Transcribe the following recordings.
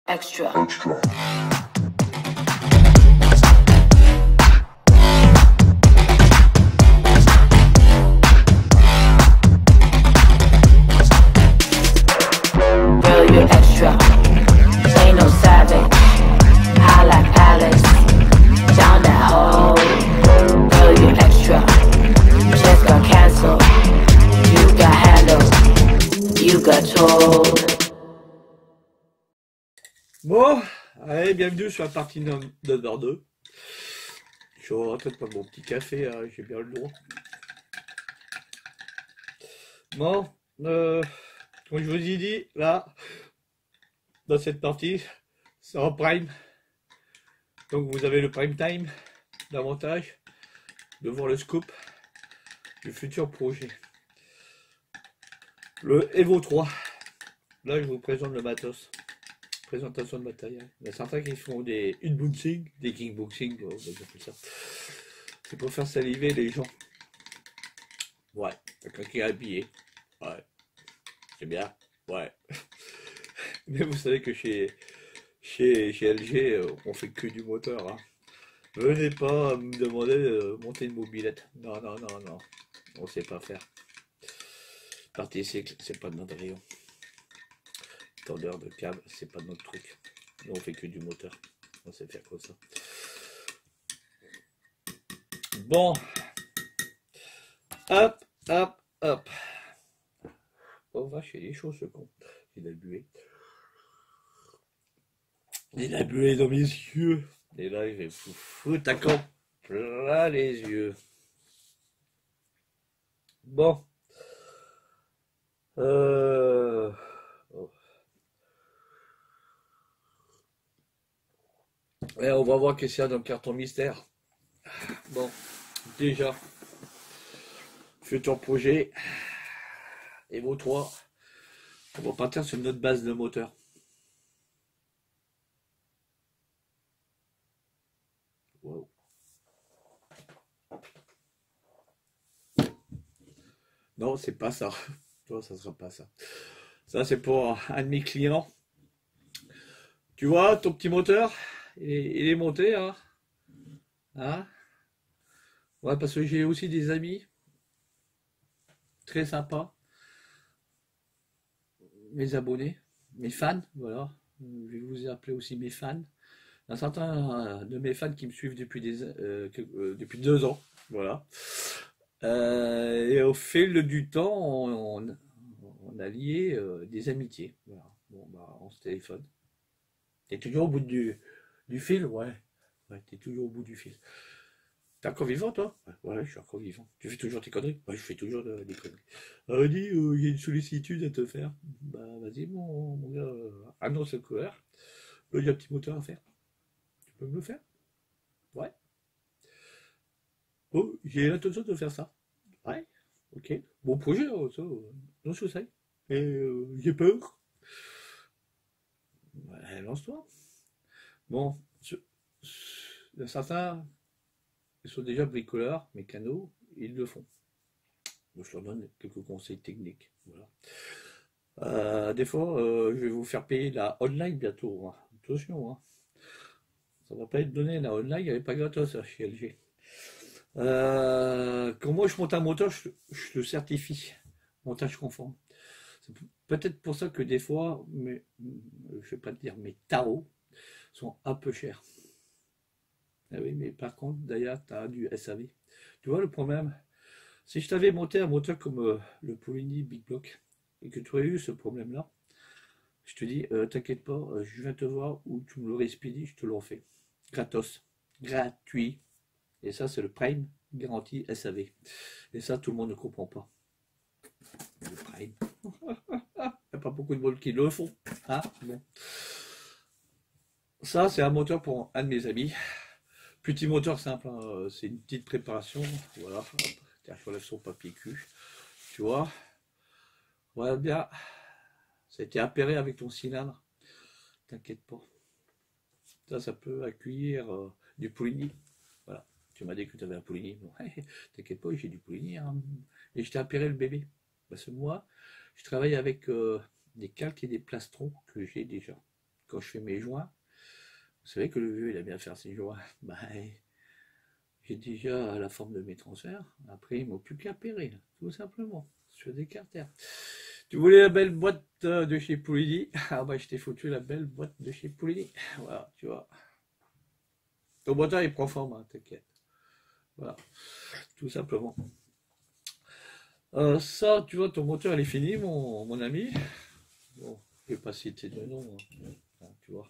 Extra. Girl, you're extra. Ain't no savage. High like Alex. Down that hole. Girl, you're extra. Just got canceled. You got handled. You got told. Bon, allez, bienvenue sur la partie number 2. Je suis en train de prendre mon petit café, hein, j'ai bien le droit. Bon, comme je vous ai dit, là, dans cette partie, c'est en prime. Donc vous avez le prime time, l'avantage de voir le scoop du futur projet. Le Evo 3. Là, je vous présente le matos. Présentation de matériel. Il y a certains qui font des unboxing, des kickboxing, on va dire ça. C'est pour faire saliver les gens. Ouais, quelqu'un qui est habillé. Ouais, c'est bien. Ouais. Mais vous savez que chez LG, on fait que du moteur. Hein. Venez pas me demander de monter une mobilette. Non, non, non, non. On sait pas faire. Partie cycle, c'est pas de notre rayon. Tendeur de câble, c'est pas notre truc. Nous, on fait que du moteur. On sait faire comme ça. Bon. Hop, hop, hop. Oh vache, il est chaud ce con. Il a bué. Il a bué dans mes yeux. Et là, il va foutre à camp plein les yeux. Bon. Oh. Et on va voir qu'est-ce qu'il y a dans le carton mystère. Bon, déjà, futur projet, Evo 3, on va partir sur notre base de moteur. Wow. Non, c'est pas ça. Toi, ça sera pas ça. Ça, c'est pour un de mes clients. Tu vois, ton petit moteur, il est monté, hein? Hein? Ouais, parce que j'ai aussi des amis très sympas, mes abonnés, mes fans, voilà. Je vais vous appeler aussi mes fans. Il y a certains de mes fans qui me suivent depuis depuis 2 ans, voilà. Et au fil du temps, on a lié des amitiés. Voilà. Bon, bah, on se téléphone. T'es toujours au bout du fil? Ouais. Ouais, t'es toujours au bout du fil. T'es encore vivant, toi? Ouais, je suis encore vivant. Tu fais toujours tes conneries? Ouais, je fais toujours des conneries. Dis, il y a une sollicitude à te faire. Bah, vas-y, mon gars, annonce le couvert. Là, il y a un petit moteur à faire. Tu peux me le faire? Ouais. Oh, j'ai l'intention de faire ça. Ouais, ok. Bon projet, ça, non, je sais. Et j'ai peur. Ouais, lance-toi. Bon, il y a certains, ils sont déjà bricoleurs, mécanos, ils le font. Je leur donne quelques conseils techniques. Voilà. Des fois, je vais vous faire payer la online bientôt. Hein. Attention, hein. Ça va pas être donné, la online, elle n'est pas gratos ça, chez LG. Quand moi je monte un moteur, je le certifie. Montage conforme. C'est peut-être pour ça que des fois, je vais pas te dire, mes tarots sont un peu chers. Ah oui, mais par contre, d'ailleurs, tu as du SAV. Tu vois le problème? Si je t'avais monté un moteur comme le Polini Big Block et que tu aurais eu ce problème-là, je te dis, t'inquiète pas, je viens te voir ou tu me le expédies, je te le refais. Gratos. Gratuit. Et ça, c'est le Prime garantie SAV. Et ça, tout le monde ne comprend pas. Le Prime. Il n'y a pas beaucoup de monde qui le font. Hein, bon. Ça, c'est un moteur pour un de mes amis. Petit moteur simple, hein, c'est une petite préparation. Voilà. Tiens, je relève son papier cul. Tu vois. Voilà bien. Ça a été appairé avec ton cylindre. T'inquiète pas. Ça peut accueillir du Polini. Voilà. Tu m'as dit que tu avais un Polini. Bon, t'inquiète pas, j'ai du Polini. Hein. Et je t'ai appairé le bébé. Parce que moi, je travaille avec des calques et des plastrons que j'ai déjà. quand je fais mes joints, vous savez que le vieux, il a bien faire ses joints. Bah, j'ai déjà la forme de mes transferts. Après, il ne m'a plus qu'à pérer, tout simplement, sur des carters. Tu voulais la belle boîte de chez Poulini? Ah bah, je t'ai foutu la belle boîte de chez Poulini. Voilà, tu vois. Ton moteur, il prend forme, hein, t'inquiète. Voilà, tout simplement. Ça, tu vois, ton moteur, il est fini, mon ami. Bon, je vais pas citer de nom, hein, tu vois.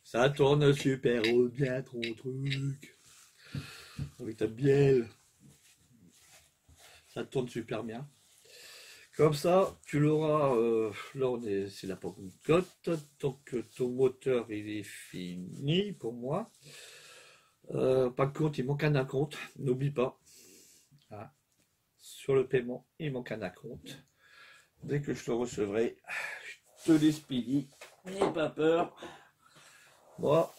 Ça tourne super bien, ton truc. Avec ta bielle. Ça tourne super bien. Comme ça, tu l'auras. Là, c'est la Pentecôte. Donc, ton moteur, il est fini pour moi. Par contre, il manque un acompte. N'oublie pas. Hein. Sur le paiement, il manque un acompte. Dès que je le recevrai, je te l'expédie. N'aie pas peur. Moi,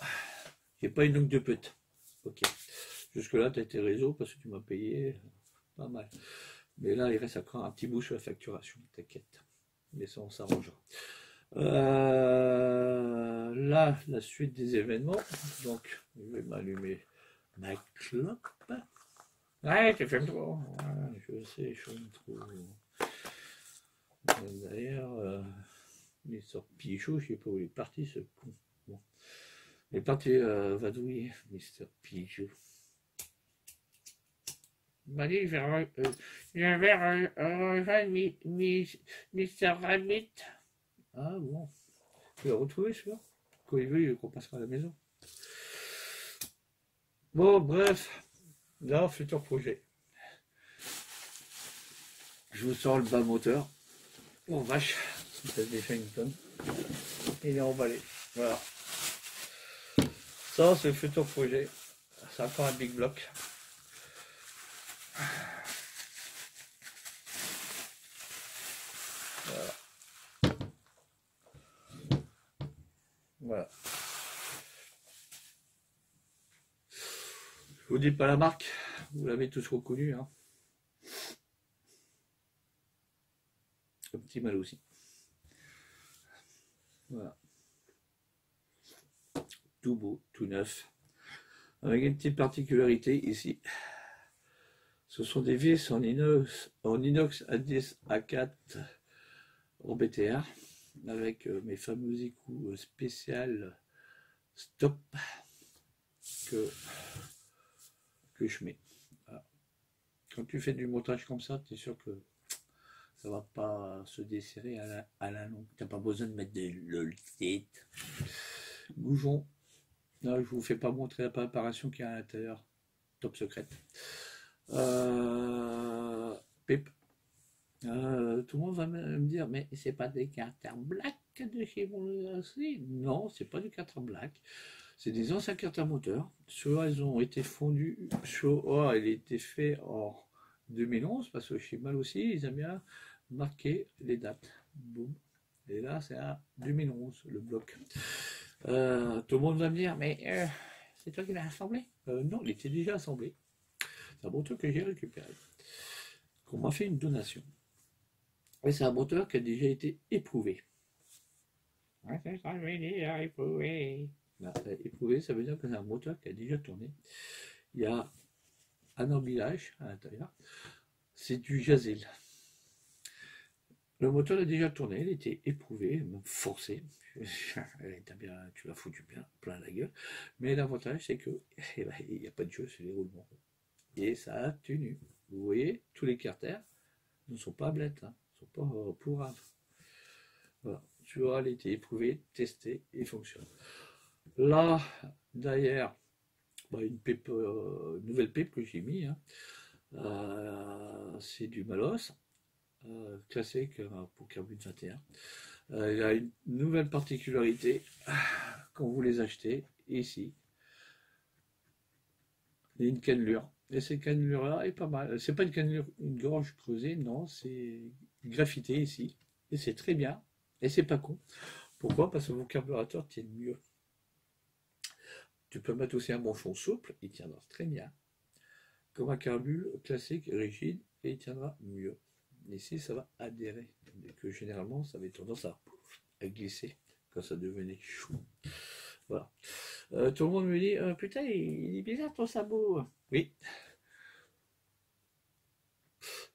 j'ai pas une langue de pute. Ok. Jusque-là, tu as été réseau parce que tu m'as payé pas mal. Mais là, il reste encore un petit bout sur la facturation. T'inquiète. Mais ça, on s'arrangera. Là, la suite des événements. Donc, je vais m'allumer ma clope. Ouais, tu fumes trop. Ouais, je sais, je fume trop. D'ailleurs, il sort Pichot, je sais pas où il est parti, ce con. Bon. Il est parti vadouiller, Mr. Pichot. Il m'a dit, je vais rejoindre Mr. Rabbit. Ah bon. Tu l'as retrouvé, celui-là? Quand il veut, qu'on passera à la maison. Bon, bref. Là, futur projet. Je vous sors le bas moteur. Oh vache, ça a déjà une tonne. Il est emballé. Voilà. Ça, c'est le futur projet. C'est encore un big block. Voilà. Voilà. Je vous dis pas la marque. Vous l'avez tous reconnu. Hein. Un petit mal aussi. Voilà. Tout beau, tout neuf. Avec une petite particularité ici. Ce sont des vis en inox A10 A4 en BTR avec mes fameux écouts spécial stop que je mets. Voilà. Quand tu fais du montage comme ça, tu es sûr que ça va pas se desserrer à la longue. Tu n'as pas besoin de mettre des loltites. Goujon. Là, je vous fais pas montrer la préparation qu'il y a à l'intérieur. Top secrète. Pip. Tout le monde va me dire, mais c'est pas des carters black de chez mon aussi. Non, c'est pas du carter black. C'est des anciens carters moteurs. Ceux-là, ils ont été fondus. Oh, il a été fait en 2011 parce que chez Mal aussi, ils aiment bien marquer les dates. Boum. Et là, c'est à 2011, le bloc. Tout le monde va me dire, mais c'est toi qui l'as assemblé? Non, il était déjà assemblé. C'est un moteur que j'ai récupéré. Qu'on m'a fait une donation. Et c'est un moteur qui a déjà été éprouvé. Ouais, c'est ça, je vais dire, éprouvé. Là, éprouvé, ça veut dire que c'est un moteur qui a déjà tourné. Il y a un emballage à l'intérieur. C'est du Jazelle. Le moteur a déjà tourné, il était éprouvé, même forcé. Tu l'as foutu bien plein la gueule. Mais l'avantage, c'est que il n'y a pas de jeu sur les roulements. Et ça a tenu. Vous voyez, tous les carters ne sont pas blettes, hein, ne sont pas pourraves. Voilà. Tu vois, il a été éprouvé, testé et fonctionne. Là, derrière, une pipe, nouvelle pipe que j'ai mis. Hein. C'est du Malos, classique pour carbone 21. Il y a une nouvelle particularité quand vous les achetez ici. Il y a une cannelure. Et cette cannelure-là est pas mal. C'est pas une cannelure, une gorge creusée, non, c'est graffité ici. Et c'est très bien. Et c'est pas con. Pourquoi? Parce que vos carburateurs tiennent mieux. Tu peux mettre aussi un manchon souple, il tiendra très bien. Comme un carbule classique, rigide, et il tiendra mieux. Ici, ça va adhérer. Que généralement, ça avait tendance à glisser. quand ça devenait chaud. Voilà. Tout le monde me dit, putain, il est bizarre ton sabot. Oui,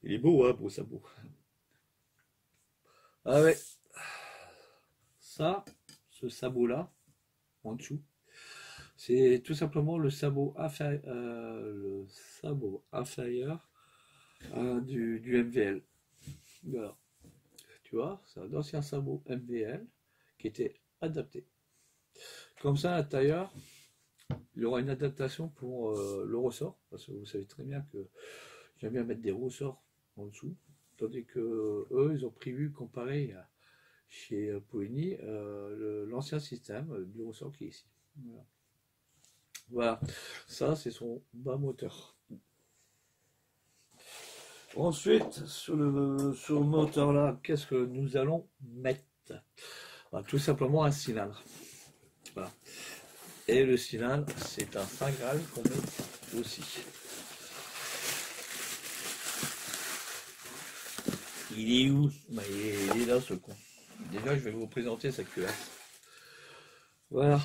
il est beau, hein, beau sabot. Ah ouais, ça, ce sabot-là, en dessous, c'est tout simplement le sabot inférieur du MVL. Voilà. Tu vois, c'est un ancien sabot MVL qui était adapté. Comme ça, à l'intérieur, il y aura une adaptation pour le ressort, parce que vous savez très bien que j'aime bien mettre des ressorts en dessous, tandis que eux, ils ont prévu, comparé chez Poeni, l'ancien système du ressort qui est ici. Voilà. Voilà, ça c'est son bas moteur. Ensuite, sur le moteur là, qu'est-ce que nous allons mettre? Tout simplement un cylindre. Voilà. Et le cylindre, c'est un Saint Graal qu'on met aussi. Il est où? Il est là ce con. Déjà, je vais vous présenter sa culasse. Voilà.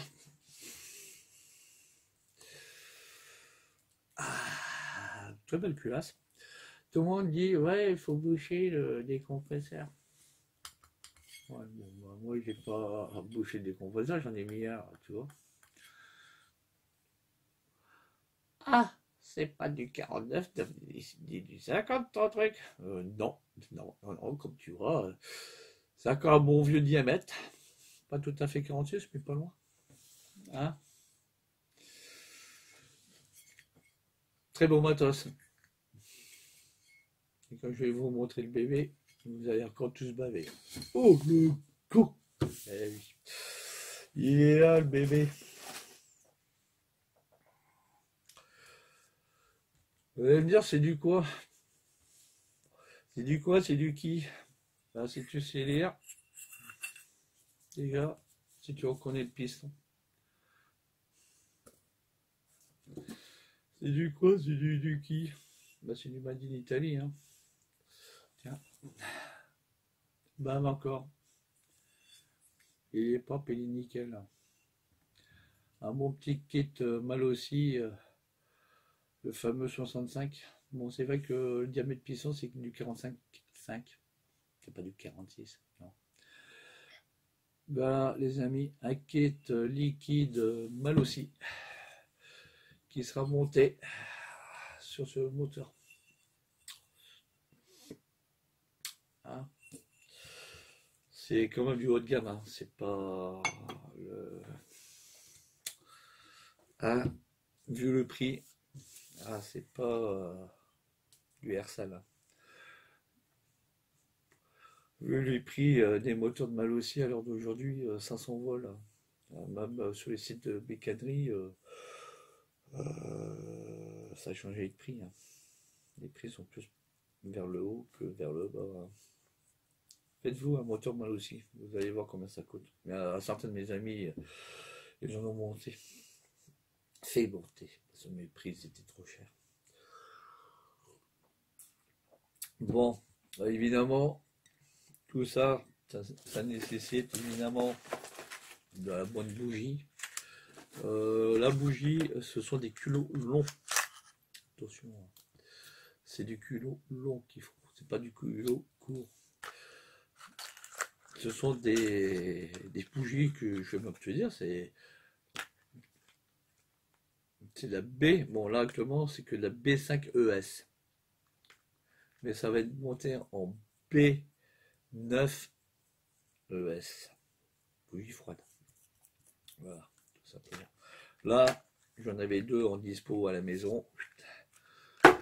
Très belle culasse. Tout le monde dit, ouais, il faut boucher le décompresseur. Ouais, bon, bah, moi, j'ai pas bouché le décompresseur, j'en ai mis un, tu vois. Ah, c'est pas du 49, du 50 ton truc. Non, comme tu vois, c'est encore un bon vieux diamètre. Pas tout à fait 46, mais pas loin. Hein? Très beau matos. Et quand je vais vous montrer le bébé, vous allez encore tous baver. Oh, le con! Eh oui. Il est là, le bébé. Vous allez me dire, c'est du quoi? C'est du quoi? C'est du qui? Ben, si tu sais lire, déjà, si tu reconnais le piston. C'est du quoi? C'est du qui? Ben, c'est du Made in Italy, hein. Tiens. Bam, encore. Il est propre, il est nickel. Un bon petit kit mal aussi, le fameux 65. Bon, c'est vrai que le diamètre piston, c'est du 45,5. C'est pas du 46, non. Voilà, les amis, un kit liquide mal aussi, qui sera monté sur ce moteur. Hein, c'est quand même du haut de gamme, hein. C'est pas le... Hein, vu le prix, c'est pas du Hersal. Hein. Vu les prix des moteurs de Malossi à l'heure d'aujourd'hui, 500 volts, même sur les sites de bécannerie, ça a changé de prix. Hein. Les prix sont plus vers le haut que vers le bas. Hein. Faites-vous un moteur Malossi, vous allez voir combien ça coûte. Mais à certains de mes amis, ils en ont monté. Fait monter, parce que mes prix étaient trop chers. Bon, évidemment, tout ça, ça nécessite évidemment de la bonne bougie. La bougie, ce sont des culots longs. Attention, c'est du culot long qu'il faut, c'est pas du culot court. Ce sont des bougies que je vais m'obtenir, c'est la B. Bon, là actuellement, c'est que la B5ES. Mais ça va être monté en B9ES. Bougie froide. Voilà, tout simplement. Là, j'en avais deux en dispo à la maison.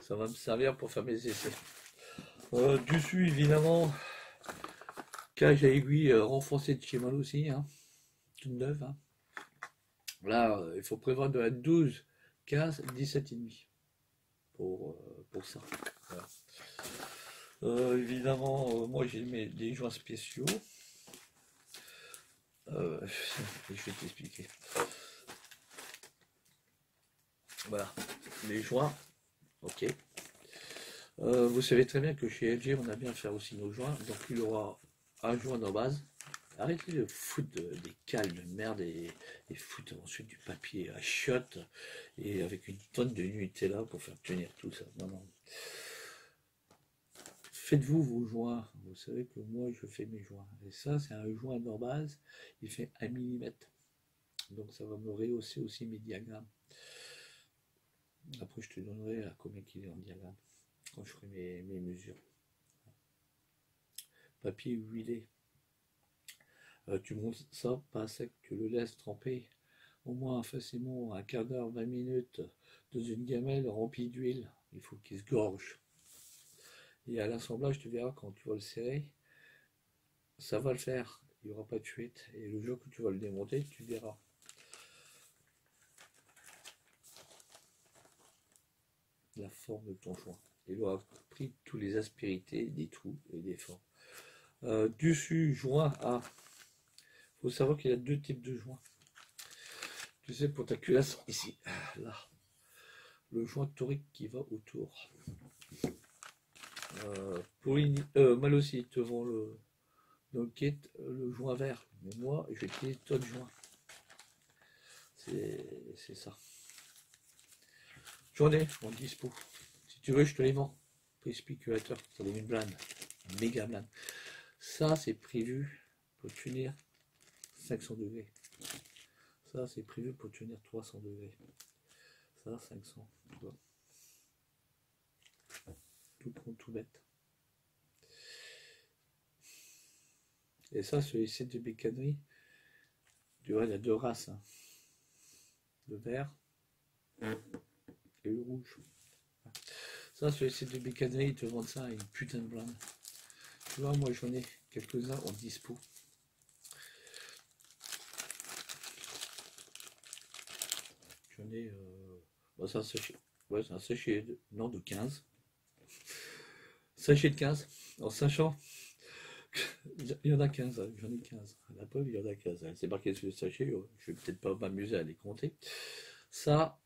Ça va me servir pour faire mes essais. Dessus, évidemment, cage à aiguille renforcée de chez Malossi, hein, toute neuve. Hein. Là, il faut prévoir de la 12, 15, 17,5 pour ça. Voilà. Évidemment, moi j'ai des joints spéciaux. Je vais t'expliquer. Voilà, les joints, ok. Vous savez très bien que chez LG, on a bien fait aussi nos joints. Donc il y aura un joint en base, Arrêtez de foutre des cales de merde et foutre ensuite du papier à chiottes et avec une tonne de Nutella pour faire tenir tout ça. Non, non. Faites-vous vos joints. Vous savez que moi, je fais mes joints. Et ça, c'est un joint de base. Il fait 1 mm. Donc, ça va me rehausser aussi mes diagrammes. Après, je te donnerai à combien il est en diagramme quand je ferai mes mesures. Papier huilé. Tu montes ça pas sec, tu le laisses tremper au moins facilement un quart d'heure, 20 minutes dans une gamelle remplie d'huile. Il faut qu'il se gorge. Et à l'assemblage, tu verras quand tu vas le serrer, ça va le faire. Il n'y aura pas de fuite. Et le jour que tu vas le démonter, tu verras. La forme de ton joint. Il aura pris tous les aspérités, des trous et des formes. Dessus, joint à... Il faut savoir qu'il y a 2 types de joints. Tu sais, pour ta culasse, ici, là, le joint torique qui va autour. Mal aussi, te vend dans le kit le joint vert. Mais moi, j'utilise d'autres joints. C'est ça. J'en ai en dispo. Si tu veux, je te les vends. Prix spéculateur, ça donne une blinde. Une méga blinde. Ça, c'est prévu pour tenir 500 degrés. Ça, c'est prévu pour tenir 300 degrés. Ça, 500. Tout con, tout bête. Et ça, sur les sites de bécannerie, tu vois, il y a 2 races. Hein. Le vert et le rouge. Ça, sur les sites de bécannerie, ils te vendent ça à une putain de blinde. Tu vois, moi, j'en ai quelques-uns en dispo. J'en ai... c'est un sachet. Ouais, c'est un sachet de 15. Sachet de 15. En sachant... Il y en a 15, j'en ai 15. La preuve, il y en a 15. C'est marqué sur le sachet, je vais peut-être pas m'amuser à les compter. Ça,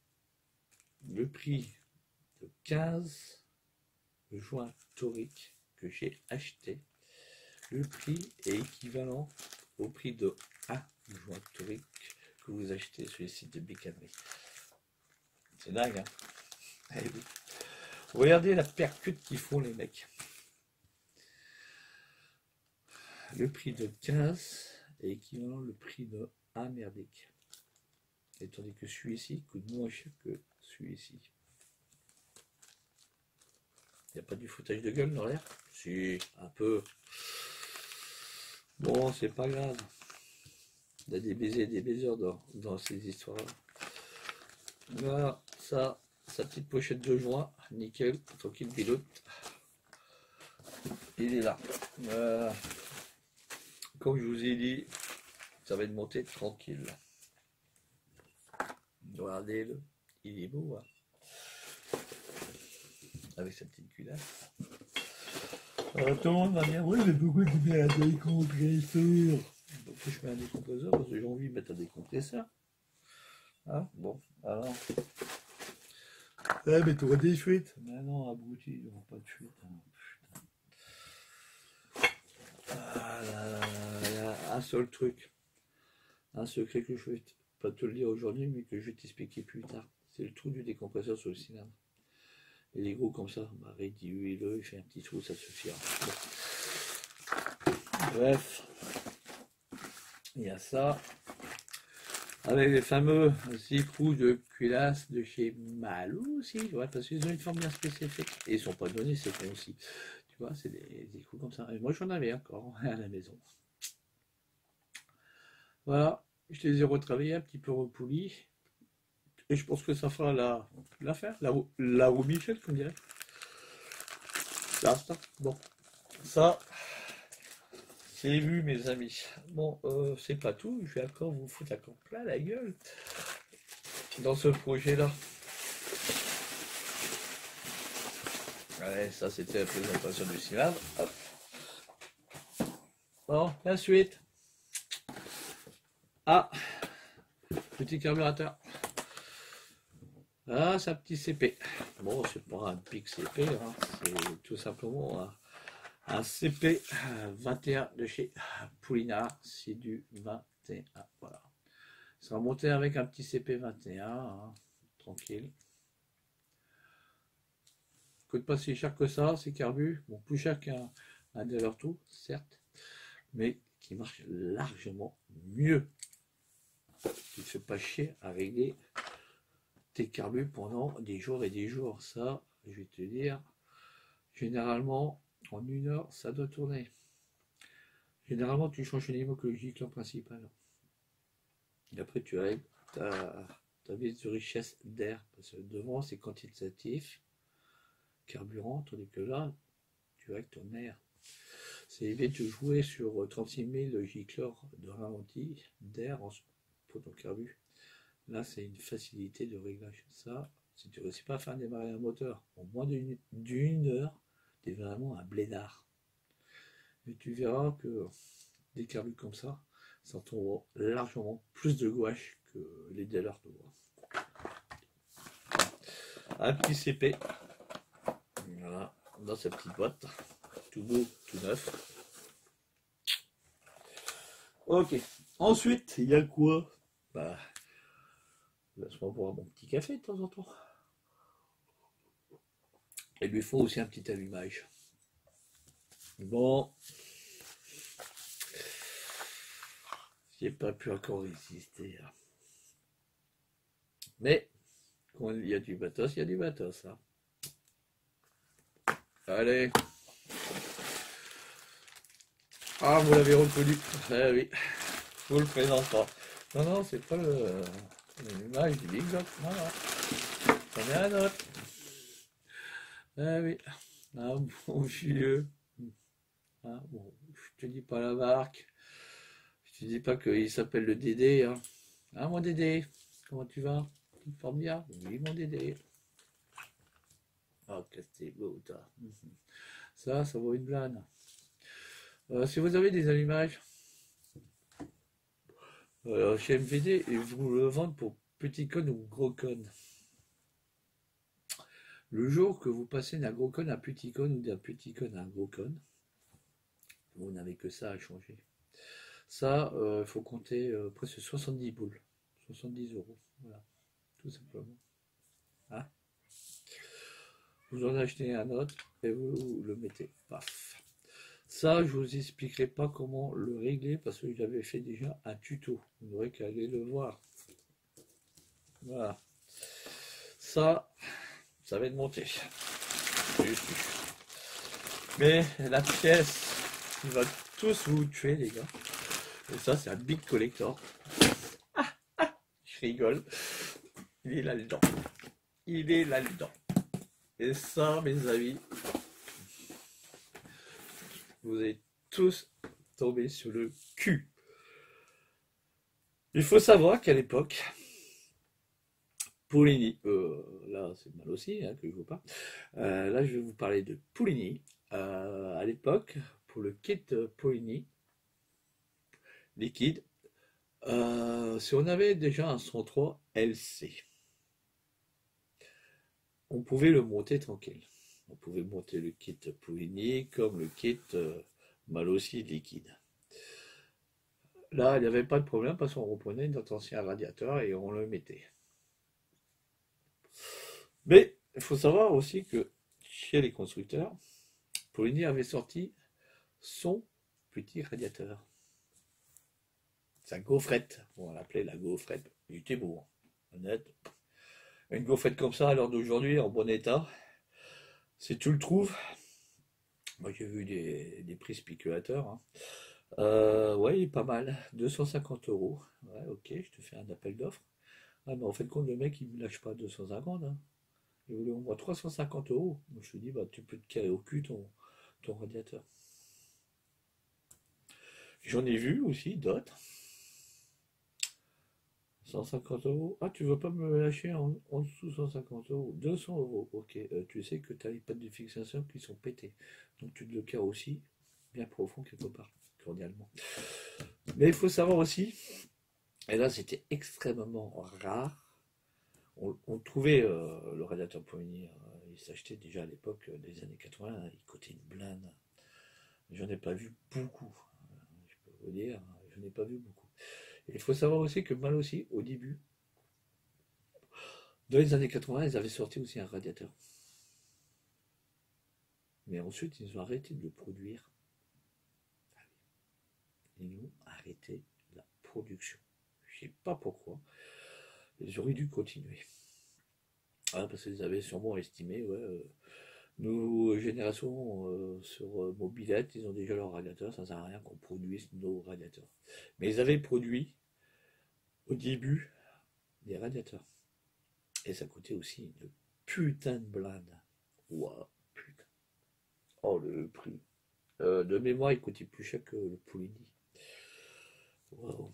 le prix de 15 joints toriques que j'ai acheté, le prix est équivalent au prix de 1 joint torique que vous achetez sur les sites de bécannerie. C'est dingue, hein? Allez, oui. Regardez la percute qu'ils font les mecs. Le prix de 15 est équivalent au prix de 1 merdique. Et tandis que celui-ci coûte moins cher que celui-ci. Il n'y a pas du foutage de gueule dans l'air? Si, un peu. Bon, c'est pas grave. Il y a des baisers et des baiseurs dans ces histoires-là. Voilà, ça, sa petite pochette de joint, nickel, tranquille, pilote. Il est là. Voilà. Comme je vous ai dit, ça va être monté tranquille. Regardez-le, il est beau, hein, avec sa petite culasse. Tout le monde va dire, oui, mais pourquoi tu mets un décompresseur? Pourquoi je mets un décompresseur? Parce que j'ai envie de mettre un décompresseur. Hein? Bon, alors. Eh, mais tu auras des fuites. Mais non, abruti, il n'y aura pas de fuite. Hein. Ah là là là là, un seul truc, un secret que je vais pas te le dire aujourd'hui, mais que je vais t'expliquer plus tard. C'est le trou du décompresseur sur le cylindre. Il est gros comme ça, bah, réduis-le, il fait un petit trou, ça suffira. Bon. Bref, il y a ça. Avec les fameux écrous de culasse de chez Malou aussi, ouais, parce qu'ils ont une forme bien spécifique. Et ils ne sont pas donnés, c'est fait aussi. Tu vois, c'est des écrous comme ça. Et moi, j'en avais encore à la maison. Voilà, je les ai retravaillés, un petit peu repoulis. Et je pense que ça fera l'affaire, la roue Michel, comme dirait. Ça, bon, ça, c'est vu, mes amis. Bon, c'est pas tout, je vais encore vous foutre encore plein la gueule dans ce projet-là. Ouais, ça, c'était la présentation du cylindre. Hop. Bon, la suite. Ah, petit carburateur. Ah, c'est un petit CP. Bon, c'est pas un pic CP, hein. C'est tout simplement Un CP 21 de chez Poulina, c'est du 21. Voilà. Ça va monter avec un petit CP 21, hein, tranquille. Coûte pas si cher que ça, c'est carbu. Bon, plus cher qu'un Dealer tout, certes, mais qui marche largement mieux. Tu ne te fais pas chier à régler tes carbus pendant des jours et des jours. Ça, je vais te dire, généralement, en 1 heure, ça doit tourner. Généralement, tu changes le niveau écologique principal. Et après, tu règles ta vis de richesse d'air. Parce que devant, c'est quantitatif, carburant, tandis que là, tu règles ton air. C'est éviter de jouer sur 36 000 gicleurs de ralenti d'air pour ton carbu. Là, c'est une facilité de réglage. Ça, si tu ne réussis pas à faire démarrer un moteur en moins d'une heure, tu es vraiment un blédard. Mais tu verras que des carbus comme ça tombera largement plus de gouache que les Dealer de bois. Un petit CP, voilà, dans sa petite boîte, tout beau, tout neuf. Ok, ensuite, il y a quoi? Bah, laisse-moi boire mon petit café de temps en temps. Il lui faut aussi un petit allumage. Bon, j'ai pas pu encore résister. Mais, quand il y a du matos, il y a du matos. Hein. Allez. Ah, vous l'avez reconnu. Eh oui, je vous le présente pas. Non, non, c'est pas l'image du Big Doc. Non, non. C'en est un autre. Eh oui. Ah, bon vieux. Ah, bon, je te dis pas la marque. Je te dis pas qu'il s'appelle le Dédé. Hein. Ah, mon Dédé, comment tu vas? Tu te portes bien? Oui, mon Dédé. Ah, qu'est-ce que c'est beau, toi. Ça vaut une blâne. Si vous avez des allumages, chez MVD, ils vous le vendent pour petit cône ou gros cône. Le jour que vous passez d'un gros cône à petit cône ou d'un petit cône à un gros cône, vous n'avez que ça à changer. Ça, il faut compter presque 70 boules, 70 euros, voilà, tout simplement. Hein, vous en achetez un autre et vous le mettez, paf. Ça, je vous expliquerai pas comment le régler parce que j'avais fait déjà un tuto. Vous n'aurez qu'à aller le voir. Voilà. Ça va être monté. Mais la pièce qui va tous vous tuer, les gars. Et ça, c'est un big collector. Je rigole. Il est là-dedans. Il est là-dedans. Et ça, mes amis, vous allez tous tomber sur le cul. Il faut savoir qu'à l'époque, Poulini, là c'est mal aussi hein, que je vous parle. Là, je vais vous parler de Poulini. À l'époque, pour le kit Poulini liquide, si on avait déjà un 103 LC, on pouvait le monter tranquille. On pouvait monter le kit Poulini comme le kit Malossi liquide. Là, il n'y avait pas de problème parce qu'on reprenait notre ancien radiateur et on le mettait. Mais il faut savoir aussi que chez les constructeurs, Poulini avait sorti son petit radiateur. Sa gaufrette, on l'appelait la gaufrette. Il était beau, hein, honnête. Une gaufrette comme ça à l'heure d'aujourd'hui, en bon état, si tu le trouves, moi j'ai vu des prix spéculateurs, hein. Ouais, il est pas mal, 250 euros. Ouais, ok, je te fais un appel d'offres. Ah, mais en fait, compte, le mec, il ne me lâche pas 250, hein. Il voulait au moins 350 euros. Moi, je te dis, bah, tu peux te caler au cul ton radiateur. J'en ai vu aussi d'autres. 150 euros. Ah, tu veux pas me lâcher en dessous de 150 euros. 200 euros. Ok, tu sais que tu as les pattes de fixation qui sont pétées. Donc tu te le carres aussi bien profond quelque part, cordialement. Mais il faut savoir aussi, et là c'était extrêmement rare, on trouvait le radiateur Poulini, il s'achetait déjà à l'époque des années 80, il coûtait une blinde. J'en ai pas vu beaucoup. Je peux vous dire, j'en ai pas vu beaucoup. Et il faut savoir aussi que Mal aussi, au début, dans les années 80, ils avaient sorti aussi un radiateur. Mais ensuite, ils ont arrêté de le produire. Ils ont arrêté la production. Je sais pas pourquoi. Ils auraient dû continuer. Ah, parce qu'ils avaient sûrement estimé, ouais, nos générations sur mobilette, ils ont déjà leurs radiateurs, ça ne sert à rien qu'on produise nos radiateurs. Mais ils avaient produit au début des radiateurs. Et ça coûtait aussi une putain de blinde. Ouah, putain. Oh, le prix. De mémoire, il coûtait plus cher que le Poulini. Waouh.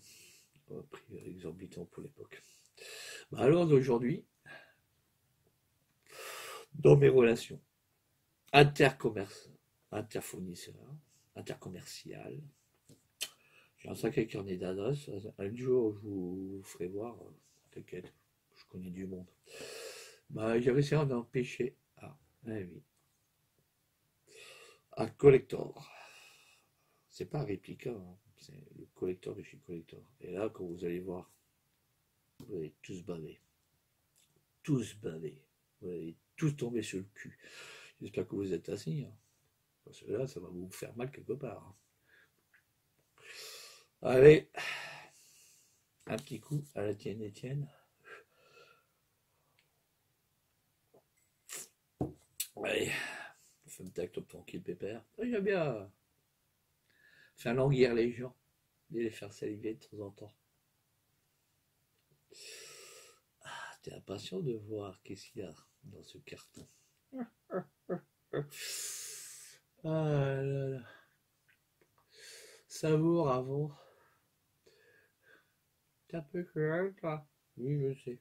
Un prix exorbitant pour l'époque. Bah alors d'aujourd'hui, dans mes relations interfournisseurs, intercommerciales, j'ai un sacré carnet d'adresses. Un jour, je vous ferai voir. T'inquiète, je connais du monde. Bah, j'ai réussi à en empêcher. Ah, oui. Un collector. C'est pas un réplica, hein, c'est le collector de chez Collector. Et là, quand vous allez voir, vous allez tous baver. Tous baver. Vous allez tous tomber sur le cul. J'espère que vous êtes assis. Hein, parce que là, ça va vous faire mal quelque part. Hein. Allez, un petit coup à la tienne, Étienne. Allez, fais un tac top tranquille, pépère. J'aime bien faire languir les gens et les faire saliver de temps en temps. Ah, t'es impatient de voir qu'est-ce qu'il y a dans ce carton. Ah là là. Savoure avant. T'es un peu cruel, toi. Oui, je sais.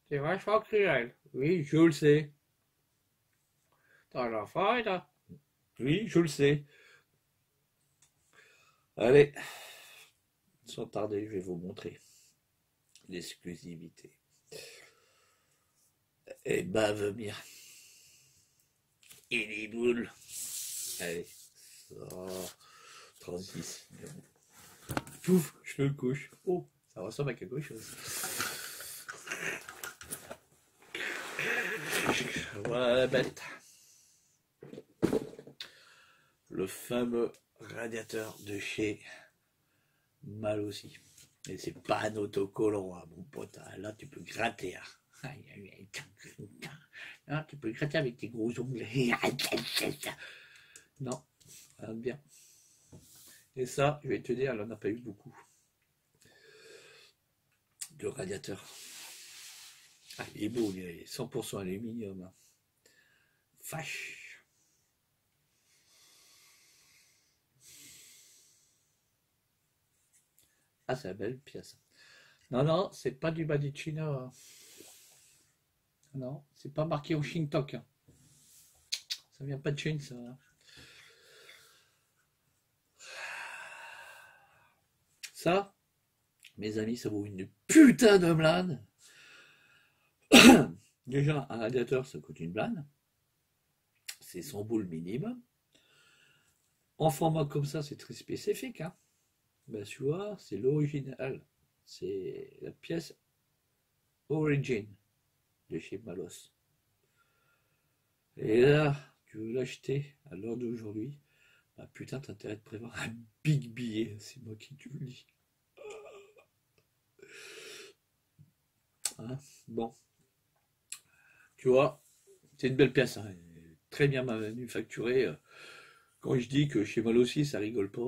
T'es vachement cruel. Oui, je le sais. T'as l'enfant, toi. Oui, je le sais. Allez, sans tarder, je vais vous montrer l'exclusivité. Et bave bien. Et les boules. Allez, ça, transition. Pouf, je le couche. Oh, ça ressemble à quelque chose. Voilà la bête. Le fameux radiateur de chez Mal aussi. Et c'est pas un autocollant, hein, mon pote. Là, tu peux gratter. Hein. Non, tu peux gratter avec tes gros ongles. Non, bien. Et ça, je vais te dire, elle n'en a pas eu beaucoup. De radiateur. Ah, il est beau, il est 100% aluminium. Hein. Fâche. Ah, c'est une belle pièce. Non, non, c'est pas du Badicina. Hein. Non, c'est pas marqué au Shintok. Hein. Ça vient pas de Chine, ça. Hein. Ça, mes amis, ça vaut une putain de blinde. Déjà, un radiateur, ça coûte une blinde. C'est 100 boules minimum. En format comme ça, c'est très spécifique. Hein. Ben, tu vois, c'est l'original. C'est la pièce Origin de chez Malos. Et là, tu veux l'acheter à l'heure d'aujourd'hui, bah putain, t'as intérêt de prévoir un big billet, c'est moi qui te le dis. Hein, bon, tu vois, c'est une belle pièce, hein, très bien manufacturée. Quand je dis que chez Malos aussi, ça rigole pas,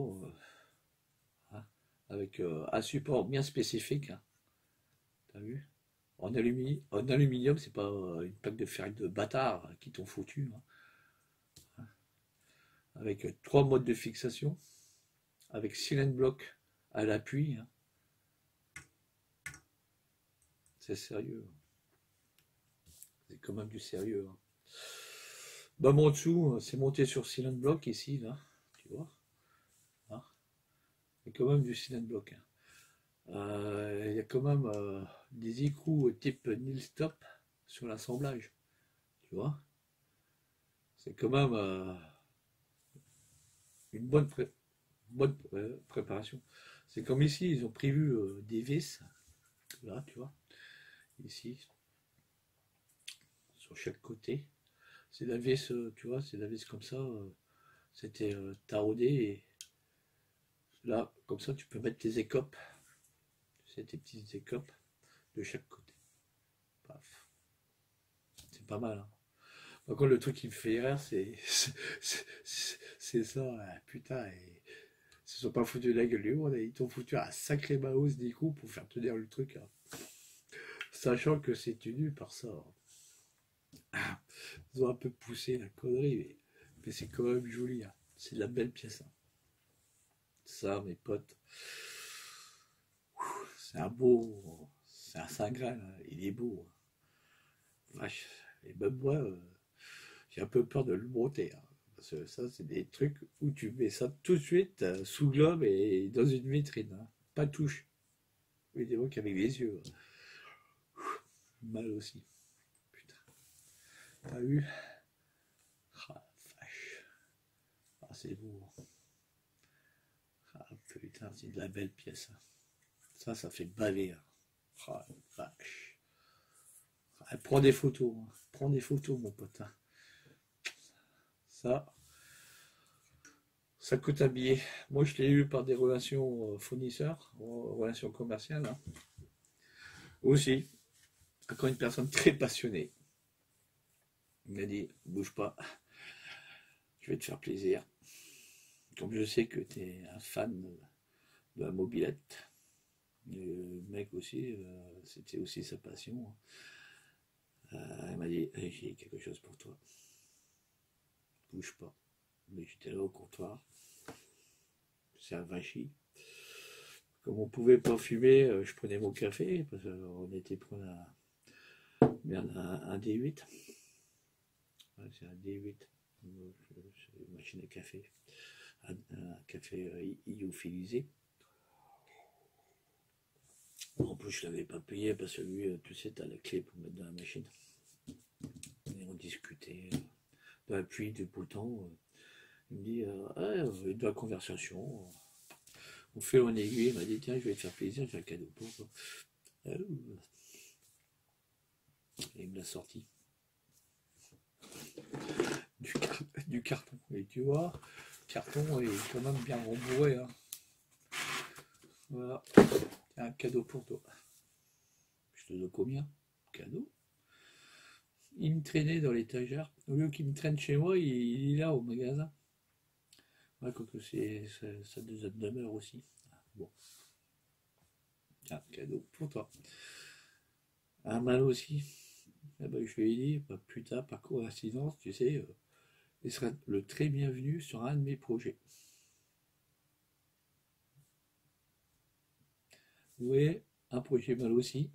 hein, avec un support bien spécifique, hein, t'as vu? En aluminium, c'est pas une plaque de fer de bâtard qui t'ont foutu. Hein. Avec 3 modes de fixation, avec cylindre bloc à l'appui. Hein. C'est sérieux. C'est quand même du sérieux. Hein. Bah, en dessous, c'est monté sur cylindre bloc ici, là. Tu vois. Hein. C'est quand même du cylindre bloc. Hein. Il y a quand même des écrous type nil stop sur l'assemblage, tu vois. C'est quand même une bonne préparation. C'est comme ici, ils ont prévu des vis, là, tu vois, ici, sur chaque côté. C'est la vis, tu vois, c'est la vis comme ça, c'était taraudé, et là, comme ça, tu peux mettre tes écopes, c'est tes petites écopes de chaque côté. Paf. C'est pas mal, hein. Par contre, le truc qui me fait rire, c'est ça, hein, putain, ils se sont pas foutus de la gueule du monde, ils t'ont foutu un sacré maos des coups pour faire tenir le truc, hein. Sachant que c'est tenu par ça, hein. Ils ont un peu poussé la connerie, mais c'est quand même joli, hein. C'est de la belle pièce, hein. Ça, mes potes, c'est un saint graal, hein. Il est beau, hein. Vache. Et même moi, j'ai un peu peur de le monter, hein. Parce que ça, c'est des trucs où tu mets ça tout de suite sous globe et dans une vitrine, hein. Pas de touche. Évidemment qu'avec les yeux, hein. Mal aussi. Putain. T'as vu? Ah, vache. Ah, c'est beau, hein. Ah, putain, c'est de la belle pièce, hein. Ça fait baver, hein. Ah, vache. Ah, prends des photos, hein. Prends des photos, mon pote, hein. Ça coûte un billet. Moi, je l'ai eu par des relations fournisseurs, relations commerciales, hein. Aussi, encore une personne très passionnée. Il m'a dit, bouge pas, je vais te faire plaisir. Comme je sais que tu es un fan de la mobilette, le mec aussi, c'était aussi sa passion. Il m'a dit, hey, j'ai quelque chose pour toi. Bouge pas. Mais j'étais là au comptoir. C'est un vachy. Comme on pouvait pas fumer, je prenais mon café, parce qu'on était prendre un D8. Ouais, c'est un D8. C'est une machine à café. Un café lyophilisé. En plus, je ne l'avais pas payé parce que lui, tu sais, tu as la clé pour mettre dans la machine. Et on discutait dans la pluie, du beau temps. Il me dit, de la conversation. On fait en aiguille. Il m'a dit, tiens, je vais te faire plaisir, j'ai un cadeau pour toi. Et il me l'a sorti. Du carton. Et tu vois, le carton est quand même bien rembourré, hein. Voilà. Un cadeau pour toi. Je te donne combien? Cadeau. Il me traînait dans l'étagère. Au lieu qu'il me traîne chez moi, il est là au magasin. Ouais, quoique ça demeure aussi. Bon. Tiens, cadeau pour toi. Un mal aussi. Eh ben, je lui ai dit, bah, plus tard, par coïncidence, tu sais, il serait le très bienvenu sur un de mes projets. Vous voyez, un projet mal aussi,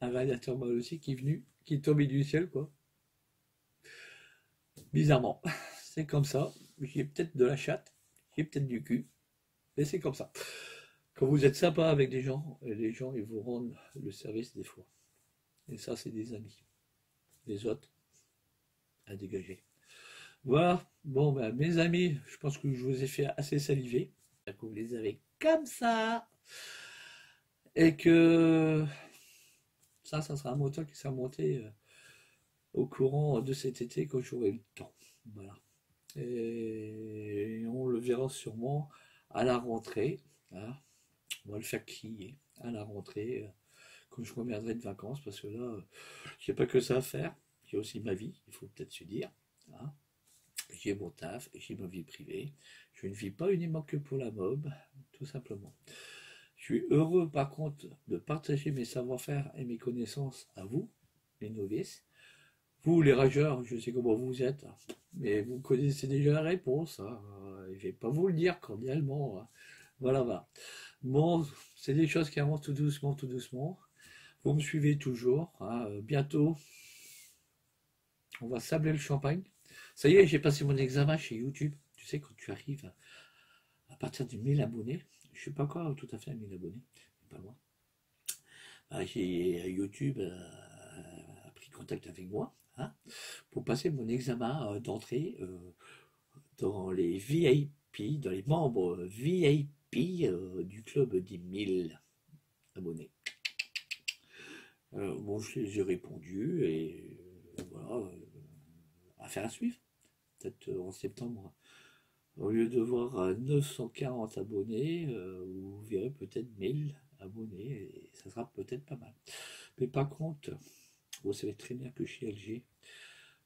un réalisateur mal aussi qui est venu, qui est tombé du ciel, quoi. Bizarrement, c'est comme ça. J'ai peut-être de la chatte, j'ai peut-être du cul, mais c'est comme ça. Quand vous êtes sympa avec des gens, les gens ils vous rendent le service des fois. Et ça, c'est des amis. Les autres, à dégager. Voilà, bon, ben, mes amis, je pense que je vous ai fait assez saliver. Que vous les avez comme ça. Et que ça sera un moteur qui sera monté au courant de cet été quand j'aurai le temps. Voilà. Et on le verra sûrement à la rentrée, hein. On va le faire crier à la rentrée quand je reviendrai de vacances parce que là, j'ai pas que ça à faire. J'ai aussi ma vie, il faut peut-être se dire, hein. J'ai mon taf, j'ai ma vie privée. Je ne vis pas uniquement que pour la mob, tout simplement. Je suis heureux par contre de partager mes savoir-faire et mes connaissances à vous, les novices. Vous, les rageurs, je sais comment vous êtes, mais vous connaissez déjà la réponse, hein. Je ne vais pas vous le dire cordialement, hein. Voilà, voilà. Bon, c'est des choses qui avancent tout doucement, tout doucement. Vous me suivez toujours, hein. Bientôt, on va sabler le champagne. Ça y est, j'ai passé mon examen chez YouTube. Tu sais, quand tu arrives à partir de 1000 abonnés, je ne suis pas encore tout à fait à 1000 abonnés, pas loin. YouTube a pris contact avec moi, hein, pour passer mon examen d'entrée dans les VIP dans les membres VIP du club des 1000 abonnés. Bon, j'ai répondu et voilà, affaire à suivre. Peut-être en septembre, au lieu de voir 940 abonnés, vous verrez peut-être 1000 abonnés et ça sera peut-être pas mal. Mais par contre, vous savez très bien que chez LG,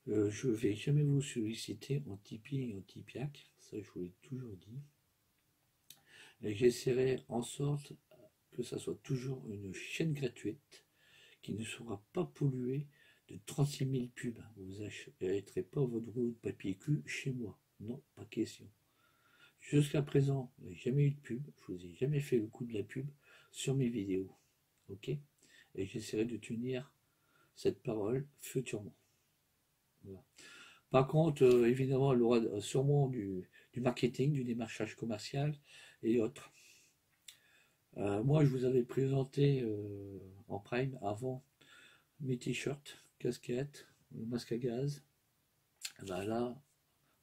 je ne vais jamais vous solliciter en Tipeee et en Tipeac, ça je vous l'ai toujours dit. Et j'essaierai en sorte que ça soit toujours une chaîne gratuite qui ne sera pas polluée de 36 000 pubs. Vous n'achèterez pas votre rouleau de papier cul chez moi. Non, pas question. Jusqu'à présent, il n'y a jamais eu de pub. Je vous ai jamais fait le coup de la pub sur mes vidéos. Ok? Et j'essaierai de tenir cette parole futurement. Voilà. Par contre, évidemment, elle aura sûrement du marketing, du démarchage commercial et autres. Moi, je vous avais présenté en prime avant mes t-shirts, casquettes, le masque à gaz. Ben là,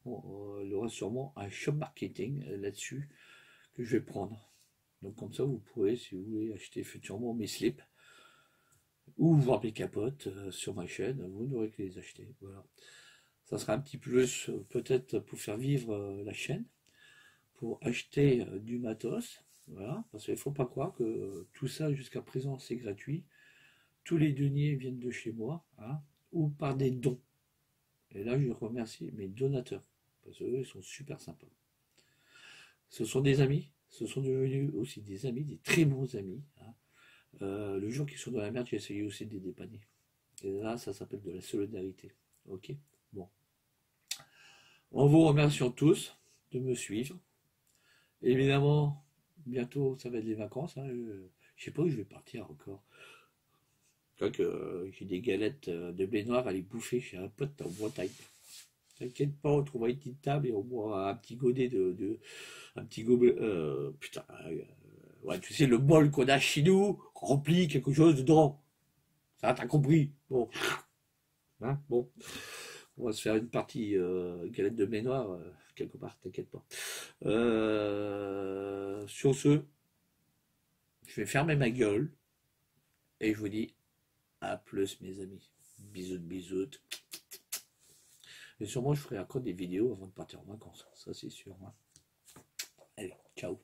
il y aura sûrement un shop marketing là-dessus que je vais prendre. Donc comme ça, vous pourrez, si vous voulez, acheter futurement mes slips ou voir mes capotes sur ma chaîne, vous n'aurez que les acheter. Voilà. Ça sera un petit plus peut-être pour faire vivre la chaîne, pour acheter du matos. Voilà, parce qu'il ne faut pas croire que tout ça jusqu'à présent c'est gratuit. Tous les deniers viennent de chez moi, hein, ou par des dons. Et là, je remercie mes donateurs, parce qu'eux, ils sont super sympas. Ce sont des amis, ce sont devenus aussi des amis, des très bons amis. Hein. Le jour qu'ils sont dans la merde, j'ai essayé aussi de les dépanner. Et là, ça s'appelle de la solidarité. Ok? Bon. En vous remerciant tous de me suivre. Évidemment, bientôt, ça va être les vacances. Hein. Je sais pas où je vais partir encore. J'ai des galettes de baignoire à les bouffer chez un pote en Bretagne. T'inquiète pas, on trouvera une petite table et on boira un petit godet un petit gobelet, putain, ouais, tu sais, le bol qu'on a chez nous, rempli quelque chose dedans. Ça, t'as compris. Bon. Hein, bon. On va se faire une partie galette de baignoire, quelque part, t'inquiète pas. Sur ce, je vais fermer ma gueule et je vous dis à plus, mes amis. Bisous, bisous. Et sûrement, je ferai encore des vidéos avant de partir en vacances. Ça, c'est sûr. Hein. Allez, ciao.